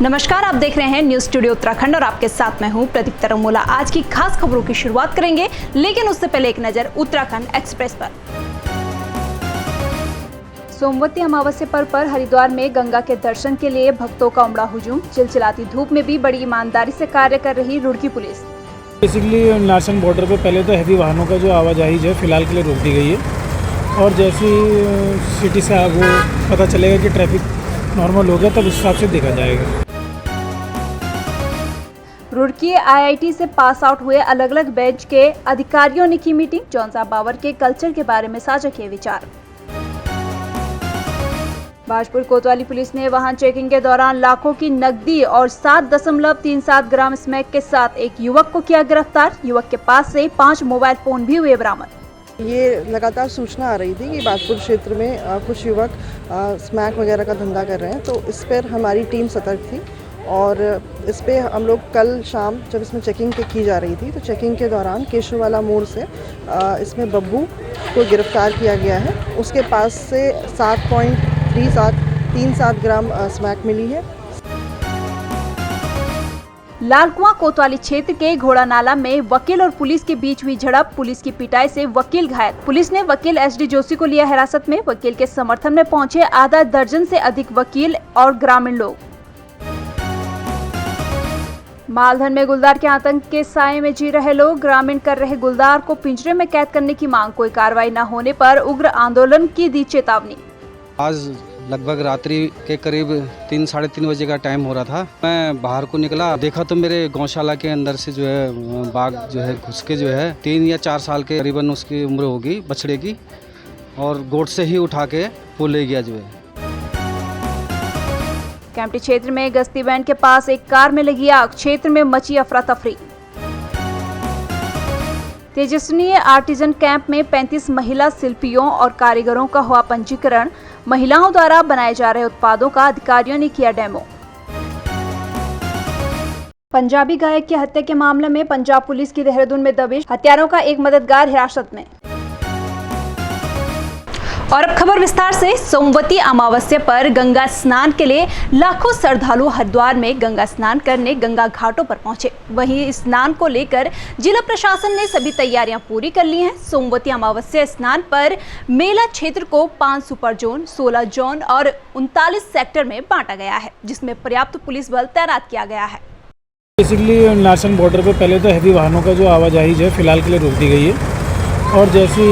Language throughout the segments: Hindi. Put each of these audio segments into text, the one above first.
नमस्कार, आप देख रहे हैं न्यूज स्टूडियो उत्तराखंड और आपके साथ मैं हूं प्रदीप तरमोला। आज की खास खबरों की शुरुआत करेंगे, लेकिन उससे पहले एक नजर उत्तराखंड एक्सप्रेस पर। सोमवती अमावस्या पर हरिद्वार में गंगा के दर्शन के लिए भक्तों का उमड़ा हुजूम। चिलचिलाती धूप में भी बड़ी ईमानदारी से कार्य कर रही Roorkee police. Basically Narsan border पे पहले तो हैवी वाहनों का जो आवाजाही है फिलहाल के लिए रोक दी गई है, और जैसे सिटी से आगे पता चलेगा कि ट्रैफिक नॉर्मल हो गया तब उस हिसाब से देखा जाएगा। रुड़की आईआईटी से पास आउट हुए अलग अलग बैच के अधिकारियों ने की मीटिंग। जॉन साहब बावर के कल्चर के बारे में साझा किए विचार। बाजपुर कोतवाली पुलिस ने वाहन चेकिंग के दौरान लाखों की नकदी और 7.37 ग्राम स्मैक के साथ एक युवक को किया गिरफ्तार। युवक के पास से 5 मोबाइल फोन भी हुए बरामद। ये लगातार सूचना आ रही थी कि बाजपुर क्षेत्र में कुछ युवक स्मैक वगैरह का धंधा कर रहे हैं, तो इस पर हमारी टीम सतर्क थी और इस पे हम लोग कल शाम जब इसमें चेकिंग की जा रही थी तो चेकिंग के दौरान केशववाला मोड़ से इसमें बब्बू को गिरफ्तार किया गया है। उसके पास से 7.37 ग्राम स्मैक मिली है। लालकुआं कोतवाली क्षेत्र के घोड़ा नाला में वकील और पुलिस के बीच हुई झड़प। पुलिस की पिटाई से वकील घायल। पुलिस ने वकील एसडी जोशी को लिया हिरासत में। वकील के समर्थन में पहुंचे आधा दर्जन से अधिक वकील और ग्रामीण लोग। मालधन में गुलदार के आतंक के साए में जी रहे लोग। ग्रामीण कर रहे गुलदार को पिंजरे में कैद करने की मांग। कोई कार्रवाई न होने पर उग्र आंदोलन की दी चेतावनी। आज लगभग रात्रि के करीब 3-3:30 बजे का टाइम हो रहा था। मैं बाहर को निकला, देखा तो मेरे गौशाला के अंदर से जो है बाघ जो है घुस के जो है 3 या 4 साल के करीबन उसकी उम्र होगी बछड़े की, और गोट से ही उठा के वो ले गया जो है। कैंपटी क्षेत्र में गश्ती बैंड के पास एक कार में लगी आग। क्षेत्र में मची अफरा तफरी। तेजस्वी आर्टिजन कैंप में 35 महिला शिल्पियों और कारीगरों का हुआ पंजीकरण। महिलाओं द्वारा बनाए जा रहे उत्पादों का अधिकारियों ने किया डेमो। पंजाबी गायक की हत्या के मामले में पंजाब पुलिस की देहरादून में दबिश। हत्यारों का एक मददगार हिरासत में। और अब खबर विस्तार से। सोमवती अमावस्या पर गंगा स्नान के लिए लाखों श्रद्धालु हरिद्वार में गंगा स्नान करने गंगा घाटों पर पहुंचे। वहीं स्नान को लेकर जिला प्रशासन ने सभी तैयारियां पूरी कर ली हैं। सोमवती अमावस्या स्नान पर मेला क्षेत्र को 5 सुपर जोन, 16 जोन और 39 सेक्टर में बांटा गया है, जिसमें पर्याप्त पुलिस बल तैनात किया गया है। बेसिकली नारसन बॉर्डर पे पहले तो हैवी वाहनों का जो आवाजाही है फिलहाल के लिए रोक दी गई है, और जैसे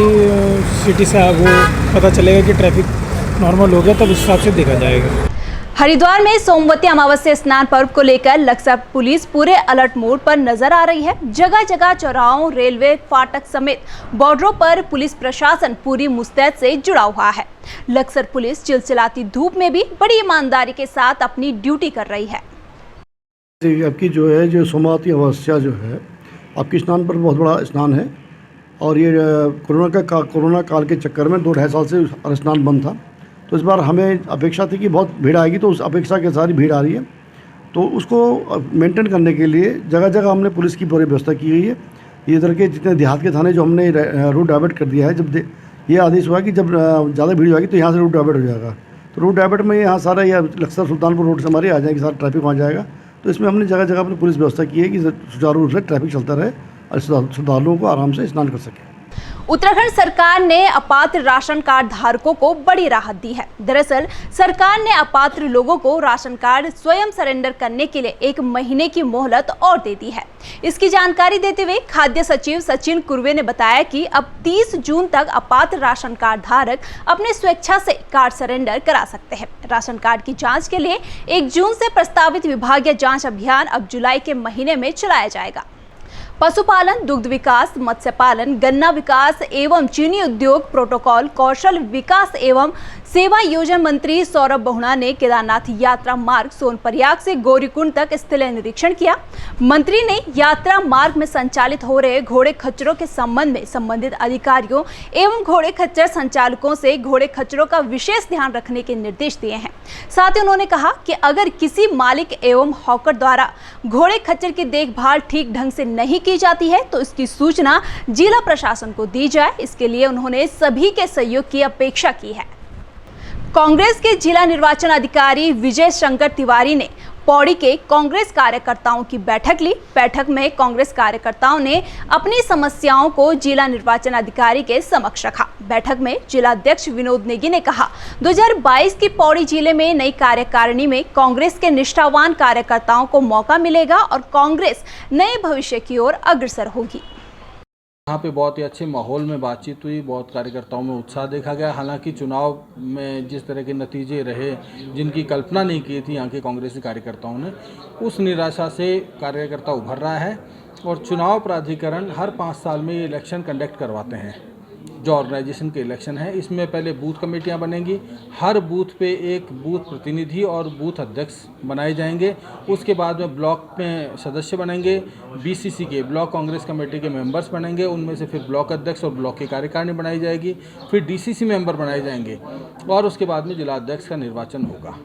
सिटी से आगे पता चलेगा कि ट्रैफिक नॉर्मल हो गया तब उस हिसाब से देखा जाएगा। हरिद्वार में सोमवती अमावस्या स्नान पर्व को लेकर लक्सर पुलिस पूरे अलर्ट मोड पर नजर आ रही है। जगह जगह चौराहों, रेलवे फाटक समेत बॉर्डरों पर पुलिस प्रशासन पूरी मुस्तैद से जुड़ा हुआ है। लक्सर पुलिस चिलचिलाती धूप में भी बड़ी ईमानदारी के साथ अपनी ड्यूटी कर रही है। आपकी जो सोमवती अमावस्या जो है आपकी स्नान पर बहुत बड़ा स्नान है, और ये कोरोना काल के चक्कर में 2-2.5 साल से स्नान बंद था, तो इस बार हमें अपेक्षा थी कि बहुत भीड़ आएगी, तो उस अपेक्षा के सारी भीड़ आ रही है। तो उसको मेंटेन करने के लिए जगह जगह हमने पुलिस की पूरी व्यवस्था की गई है। ये इधर के जितने देहात के थाने जो हमने रूट डाइवर्ट कर दिया है, जब ये आदेश हुआ कि जब ज़्यादा भीड़ होगी तो यहाँ से रूट डाइवर्ट हो जाएगा, तो रूट डाइवर्ट में यहाँ सारा यह लक्सर सुल्तानपुर रोड से हमारे आ जाएगी, सारा ट्रैफिक वहाँ जाएगा। तो इसमें हमने जगह जगह पर पुलिस व्यवस्था की है कि सुचारू रूप से ट्रैफिक चलता रहे और श्रद्धालुओं को आराम से स्नान कर सके। उत्तराखंड सरकार ने अपात्र राशन कार्ड धारकों को बड़ी राहत दी है। दरअसल सरकार ने अपात्र लोगों को राशन कार्ड स्वयं सरेंडर करने के लिए 1 महीने की मोहलत और दे दी है। इसकी जानकारी देते हुए खाद्य सचिव सचिन कुर्वे ने बताया कि अब 30 जून तक अपात्र राशन कार्ड धारक अपने स्वेच्छा से कार्ड सरेंडर करा सकते हैं। राशन कार्ड की जाँच के लिए 1 जून से प्रस्तावित विभागीय जाँच अभियान अब जुलाई के महीने में चलाया जाएगा। पशुपालन, दुग्ध विकास, मत्स्य पालन, गन्ना विकास एवं चीनी उद्योग, प्रोटोकॉल, कौशल विकास एवं सेवा योजना मंत्री सौरभ बहुणा ने केदारनाथ यात्रा मार्ग सोनप्रयाग से गौरीकुंड तक स्थलीय निरीक्षण किया। मंत्री ने यात्रा मार्ग में संचालित हो रहे घोड़े खच्चरों के संबंध में संबंधित अधिकारियों एवं घोड़े खच्चर संचालकों से घोड़े खच्चरों का विशेष ध्यान रखने के निर्देश दिए हैं। साथ ही उन्होंने कहा कि अगर किसी मालिक एवं हॉकर द्वारा घोड़े खच्चर की देखभाल ठीक ढंग से नहीं की जाती है तो इसकी सूचना जिला प्रशासन को दी जाए। इसके लिए उन्होंने सभी के सहयोग की अपेक्षा की है। कांग्रेस के जिला निर्वाचन अधिकारी विजय शंकर तिवारी ने पौड़ी के कांग्रेस कार्यकर्ताओं की बैठक ली। बैठक में कांग्रेस कार्यकर्ताओं ने अपनी समस्याओं को जिला निर्वाचन अधिकारी के समक्ष रखा। बैठक में जिला अध्यक्ष विनोद नेगी ने कहा, 2022 की पौड़ी जिले में नई कार्यकारिणी में कांग्रेस के निष्ठावान कार्यकर्ताओं को मौका मिलेगा और कांग्रेस नए भविष्य की ओर अग्रसर होगी। यहाँ पे बहुत ही अच्छे माहौल में बातचीत हुई, बहुत कार्यकर्ताओं में उत्साह देखा गया। हालांकि चुनाव में जिस तरह के नतीजे रहे, जिनकी कल्पना नहीं की थी यहाँ के कांग्रेसी कार्यकर्ताओं ने, उस निराशा से कार्यकर्ता उभर रहा है। और चुनाव प्राधिकरण हर 5 साल में ये इलेक्शन कंडक्ट करवाते हैं। जो ऑर्गेनाइजेशन के इलेक्शन है, इसमें पहले बूथ कमेटियां बनेंगी, हर बूथ पे एक बूथ प्रतिनिधि और बूथ अध्यक्ष बनाए जाएंगे। उसके बाद में ब्लॉक में सदस्य बनेंगे, बीसीसी के ब्लॉक कांग्रेस कमेटी के मेंबर्स बनेंगे, उनमें से फिर ब्लॉक अध्यक्ष और ब्लॉक की कार्यकारिणी बनाई जाएगी, फिर डीसीसी मेंबर बनाए जाएंगे और उसके बाद में जिला अध्यक्ष का निर्वाचन होगा।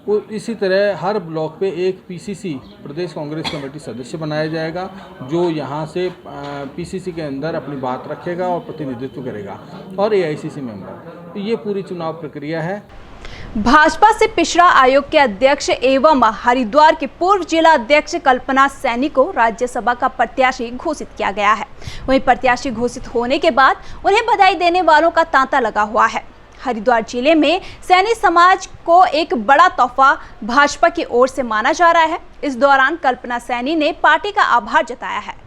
इसी तरह हर ब्लॉक पे एक पीसीसी प्रदेश कांग्रेस कमेटी सदस्य बनाया जाएगा, जो यहाँ से पीसीसी के अंदर अपनी बात रखेगा और प्रतिनिधित्व करेगा, और एआईसीसी मेंबर। तो ये पूरी चुनाव प्रक्रिया है। भाजपा से पिछड़ा आयोग के अध्यक्ष एवं हरिद्वार के पूर्व जिला अध्यक्ष कल्पना सैनी को राज्यसभा का प्रत्याशी घोषित किया गया है। वहीं प्रत्याशी घोषित होने के बाद उन्हें बधाई देने वालों का तांता लगा हुआ है। हरिद्वार जिले में सैनी समाज को एक बड़ा तोहफा भाजपा की ओर से माना जा रहा है। इस दौरान कल्पना सैनी ने पार्टी का आभार जताया है।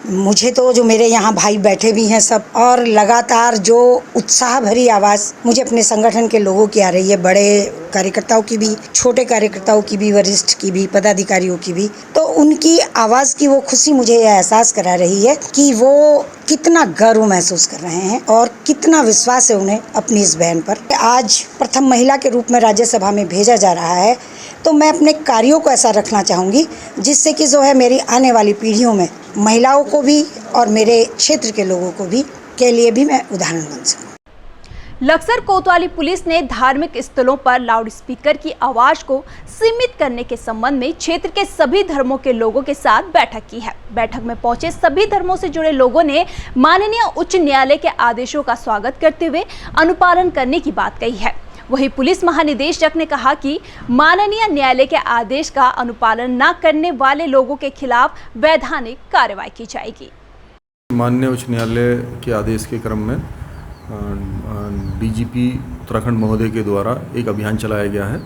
मुझे तो जो मेरे यहाँ भाई बैठे भी हैं सब, और लगातार जो उत्साह भरी आवाज़ मुझे अपने संगठन के लोगों की आ रही है, बड़े कार्यकर्ताओं की भी, छोटे कार्यकर्ताओं की भी, वरिष्ठ की भी, पदाधिकारियों की भी, तो उनकी आवाज़ की वो खुशी मुझे यह एहसास करा रही है कि वो कितना गर्व महसूस कर रहे हैं और कितना विश्वास है उन्हें अपनी इस बहन पर। आज प्रथम महिला के रूप में राज्यसभा में भेजा जा रहा है, तो मैं अपने कार्यों को ऐसा रखना चाहूँगी जिससे कि जो है मेरी आने वाली पीढ़ियों में महिलाओं को भी और मेरे क्षेत्र के लोगों को भी के लिए भी मैं उदाहरण बन सकूं। लक्सर कोतवाली पुलिस ने धार्मिक स्थलों पर लाउड स्पीकर की आवाज को सीमित करने के संबंध में क्षेत्र के सभी धर्मों के लोगों के साथ बैठक की है। बैठक में पहुंचे सभी धर्मों से जुड़े लोगों ने माननीय उच्च न्यायालय के आदेशों का स्वागत करते हुए अनुपालन करने की बात कही है। वहीं पुलिस महानिदेशक ने कहा कि माननीय न्यायालय के आदेश का अनुपालन न करने वाले लोगों के खिलाफ वैधानिक कार्रवाई की जाएगी। माननीय उच्च न्यायालय के आदेश के क्रम में डीजीपी उत्तराखंड महोदय के द्वारा एक अभियान चलाया गया है,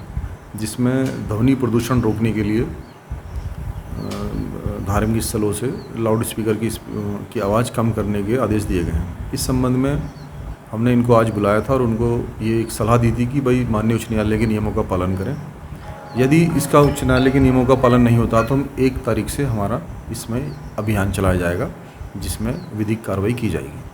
जिसमें ध्वनि प्रदूषण रोकने के लिए धार्मिक स्थलों से लाउड स्पीकर की आवाज़ कम करने के आदेश दिए गए हैं। इस संबंध में हमने इनको आज बुलाया था और उनको ये एक सलाह दी थी कि भाई माननीय उच्च न्यायालय के नियमों का पालन करें। यदि इसका उच्च न्यायालय के नियमों का पालन नहीं होता तो हम 1 तारीख से हमारा इसमें अभियान चलाया जाएगा, जिसमें विधिक कार्रवाई की जाएगी।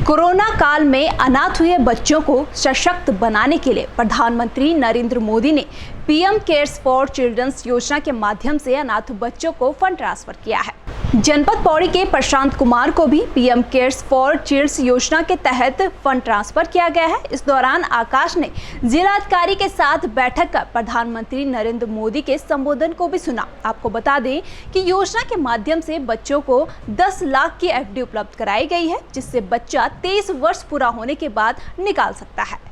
कोरोना काल में अनाथ हुए बच्चों को सशक्त बनाने के लिए प्रधानमंत्री नरेंद्र मोदी ने पीएम केयर्स फॉर चिल्ड्रंस योजना के माध्यम से अनाथ बच्चों को फंड ट्रांसफर किया है। जनपद पौड़ी के प्रशांत कुमार को भी पीएम केयर्स फॉर चिल्ड्रंस योजना के तहत फंड ट्रांसफर किया गया है। इस दौरान आकाश ने जिलाधिकारी के साथ बैठक कर प्रधानमंत्री नरेंद्र मोदी के संबोधन को भी सुना। आपको बता दें कि योजना के माध्यम से बच्चों को 10 लाख की एफडी उपलब्ध कराई गई है, जिससे बच्चा 23 वर्ष पूरा होने के बाद निकाल सकता है।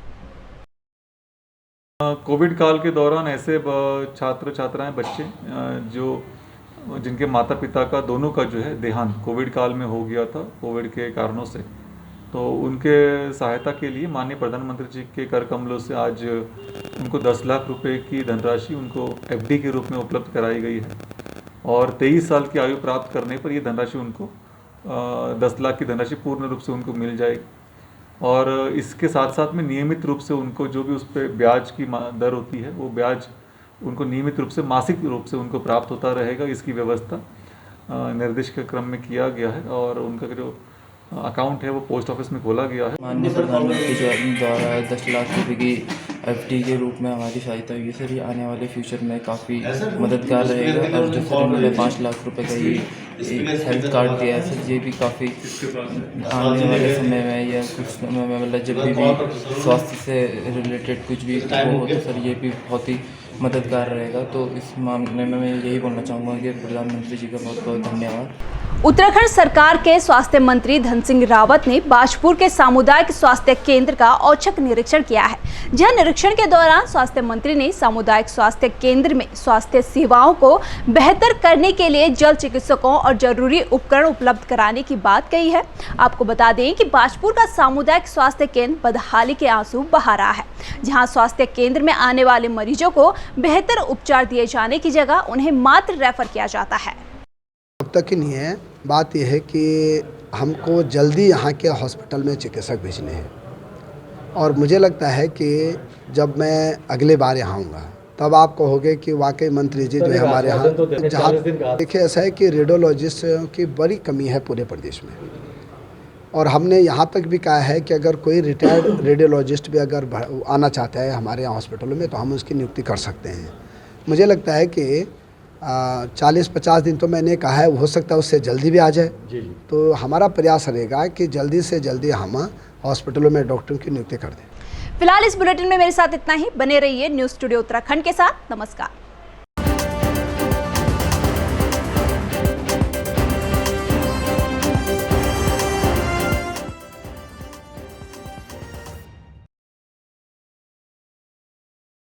कोविड काल के दौरान ऐसे छात्र छात्राएं बच्चे जिनके माता पिता का दोनों का जो है देहांत कोविड काल में हो गया था कोविड के कारणों से, तो उनके सहायता के लिए माननीय प्रधानमंत्री जी के कर कमलों से आज उनको 10 लाख रुपए की धनराशि उनको एफडी के रूप में उपलब्ध कराई गई है और 23 साल की आयु प्राप्त करने पर ये धनराशि उनको 10 लाख की धनराशि पूर्ण रूप से उनको मिल जाएगी। और इसके साथ साथ में नियमित रूप से उनको जो भी उस पर ब्याज की दर होती है वो ब्याज उनको नियमित रूप से मासिक रूप से उनको प्राप्त होता रहेगा। इसकी व्यवस्था निर्देश के क्रम में किया गया है और उनका जो अकाउंट है वो पोस्ट ऑफिस में खोला गया है। माननीय प्रधानमंत्री द्वारा 10 लाख रुपए की एफडी के रूप में हमारी सहायता हुई सर, ये आने वाले फ्यूचर में काफ़ी मददगार रहेगा। और जो सर उन्होंने 5 लाख रुपए का ये हेल्थ कार्ड दिया है सर, ये भी काफ़ी आने वाले समय में या कुछ समय में मतलब जब भी स्वास्थ्य से रिलेटेड कुछ भी हो तो सर ये भी बहुत ही मददगार रहेगा। तो इस मामले में मैं यही बोलना चाहूँगा कि प्रधानमंत्री जी का बहुत बहुत धन्यवाद। उत्तराखंड सरकार के स्वास्थ्य मंत्री धन सिंह रावत ने बाजपुर के सामुदायिक स्वास्थ्य केंद्र का औचक निरीक्षण किया है, जहां निरीक्षण के दौरान स्वास्थ्य मंत्री ने सामुदायिक स्वास्थ्य केंद्र में स्वास्थ्य सेवाओं को बेहतर करने के लिए जल्द चिकित्सकों और जरूरी उपकरण उपलब्ध कराने की बात कही है। आपको बता दें कि बाजपुर का सामुदायिक स्वास्थ्य केंद्र बदहाली के आंसू बहा रहा है, जहां स्वास्थ्य केंद्र में आने वाले मरीजों को बेहतर उपचार दिए जाने की जगह उन्हें मात्र रेफर किया जाता है। अब तक ही नहीं है। बात यह है कि हमको जल्दी यहाँ के हॉस्पिटल में चिकित्सक भेजने हैं और मुझे लगता है कि जब मैं अगले बार यहाँ आऊँगा तब आप कहोगे कि वाकई मंत्री जी जो है हमारे यहाँ, जहाँ देखिए ऐसा है कि रेडियोलॉजिस्ट की बड़ी कमी है पूरे प्रदेश में, और हमने यहाँ तक भी कहा है कि अगर कोई रिटायर्ड रेडियोलॉजिस्ट भी अगर आना चाहता है हमारे यहाँ हॉस्पिटलों में तो हम उसकी नियुक्ति कर सकते हैं। मुझे लगता है कि 40-50 दिन तो मैंने कहा है, हो सकता है उससे जल्दी भी आ जाए। तो हमारा प्रयास रहेगा कि जल्दी से जल्दी हम हॉस्पिटलों में डॉक्टरों की नियुक्ति कर दें। फिलहाल इस बुलेटिन में मेरे साथ इतना ही। बने रहिए न्यूज़ स्टूडियो उत्तराखंड के साथ। नमस्कार।